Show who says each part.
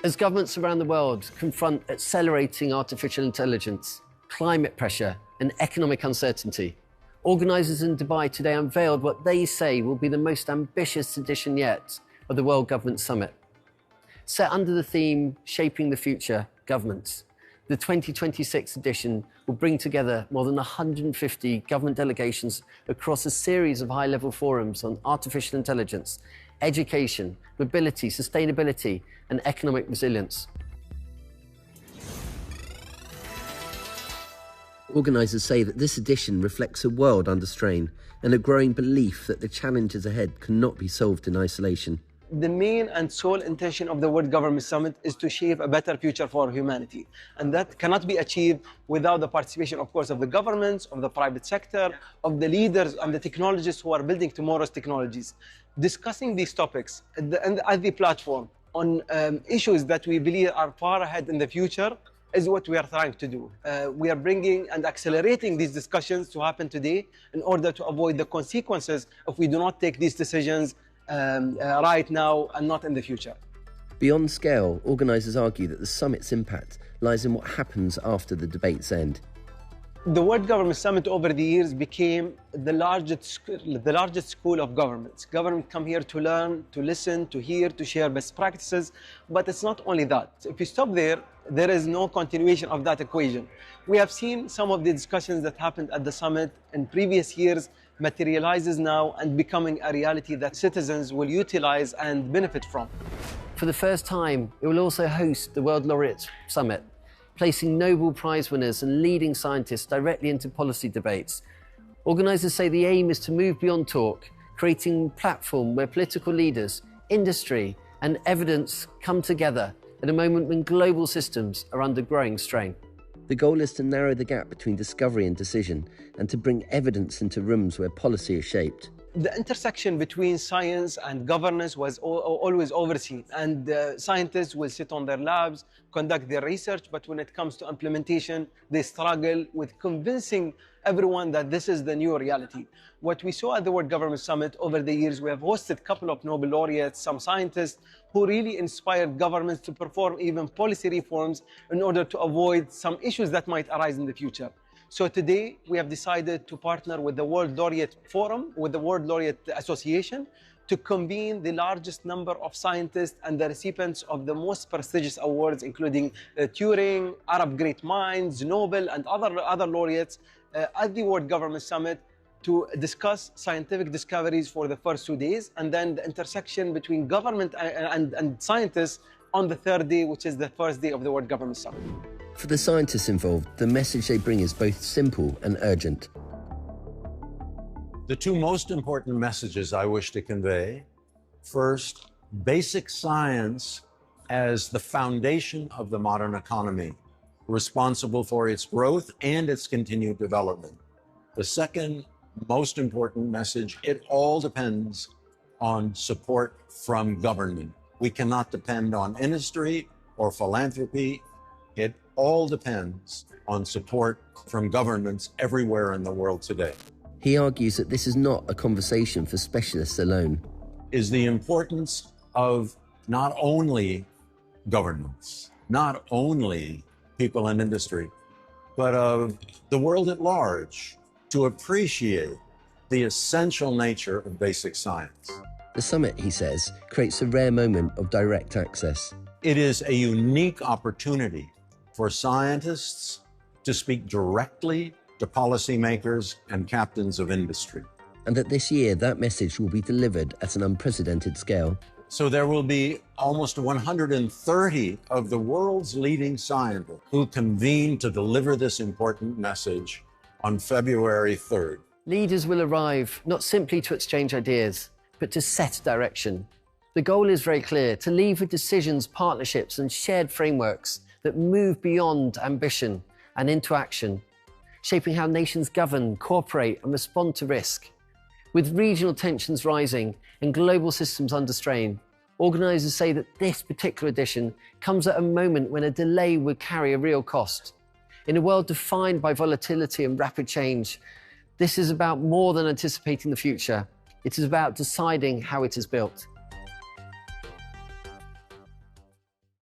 Speaker 1: As governments around the world confront accelerating artificial intelligence, climate pressure, and economic uncertainty, organisers in Dubai today unveiled what they say will be the most ambitious edition yet of the World Government Summit. Set under the theme, Shaping the Future, Governments, the 2026 edition will bring together more than 150 government delegations across a series of high-level forums on artificial intelligence, education, mobility, sustainability, and economic resilience.
Speaker 2: Organisers say that this edition reflects a world under strain and a growing belief that the challenges ahead cannot be solved in isolation.
Speaker 3: The main and sole intention of the World Government Summit is to shape a better future for humanity. And that cannot be achieved without the participation, of course, of the governments, of the private sector, of the leaders and the technologists who are building tomorrow's technologies. Discussing these topics at the platform on issues that we believe are far ahead in the future is what we are trying to do. We are bringing and accelerating these discussions to happen today in order to avoid the consequences if we do not take these decisions right now and not in the future.
Speaker 2: Beyond scale, organisers argue that the summit's impact lies in what happens after the debates end.
Speaker 3: The World Government Summit over the years became the largest school of governments. Governments come here to learn, to listen, to hear, to share best practices. But it's not only that. If you stop there, there is no continuation of that equation. We have seen some of the discussions that happened at the summit in previous years materializes now and becoming a reality that citizens will utilize and benefit from.
Speaker 1: For the first time, it will also host the World Laureate Summit, placing Nobel Prize winners and leading scientists directly into policy debates. Organisers say the aim is to move beyond talk, creating a platform where political leaders, industry and evidence come together at a moment when global systems are under growing strain.
Speaker 2: The goal is to narrow the gap between discovery and decision and to bring evidence into rooms where policy is shaped.
Speaker 3: The intersection between science and governance was always overseen, and scientists will sit on their labs, conduct their research, but when it comes to implementation, they struggle with convincing everyone that this is the new reality. What we saw at the World Government Summit over the years, we have hosted a couple of Nobel laureates, some scientists who really inspired governments to perform even policy reforms in order to avoid some issues that might arise in the future. So today, we have decided to partner with the World Laureate Forum, with the World Laureate Association, to convene the largest number of scientists and the recipients of the most prestigious awards, including Turing, Arab Great Minds, Nobel, and other laureates at the World Government Summit to discuss scientific discoveries for the first 2 days, and then the intersection between government and scientists on the third day, which is the first day of the World Government Summit.
Speaker 2: For the scientists involved, the message they bring is both simple and urgent.
Speaker 4: The two most important messages I wish to convey: first, basic science as the foundation of the modern economy, responsible for its growth and its continued development. The second most important message: it all depends on support from government. We cannot depend on industry or philanthropy. It all depends on support from governments everywhere in the world today.
Speaker 2: He argues that this is not a conversation for specialists alone.
Speaker 4: Is the importance of not only governments, not only people in industry, but of the world at large to appreciate the essential nature of basic science.
Speaker 2: The summit, he says, creates a rare moment of direct access.
Speaker 4: It is a unique opportunity for scientists to speak directly to policymakers and captains of industry.
Speaker 2: And that this year, that message will be delivered at an unprecedented scale.
Speaker 4: So there will be almost 130 of the world's leading scientists who convene to deliver this important message on February 3rd.
Speaker 1: Leaders will arrive not simply to exchange ideas, but to set direction. The goal is very clear: to leave with decisions, partnerships, and shared frameworks that move beyond ambition and into action, shaping how nations govern, cooperate, and respond to risk. With regional tensions rising and global systems under strain, organisers say that this particular edition comes at a moment when a delay would carry a real cost. In a world defined by volatility and rapid change, this is about more than anticipating the future. It is about deciding how it is built.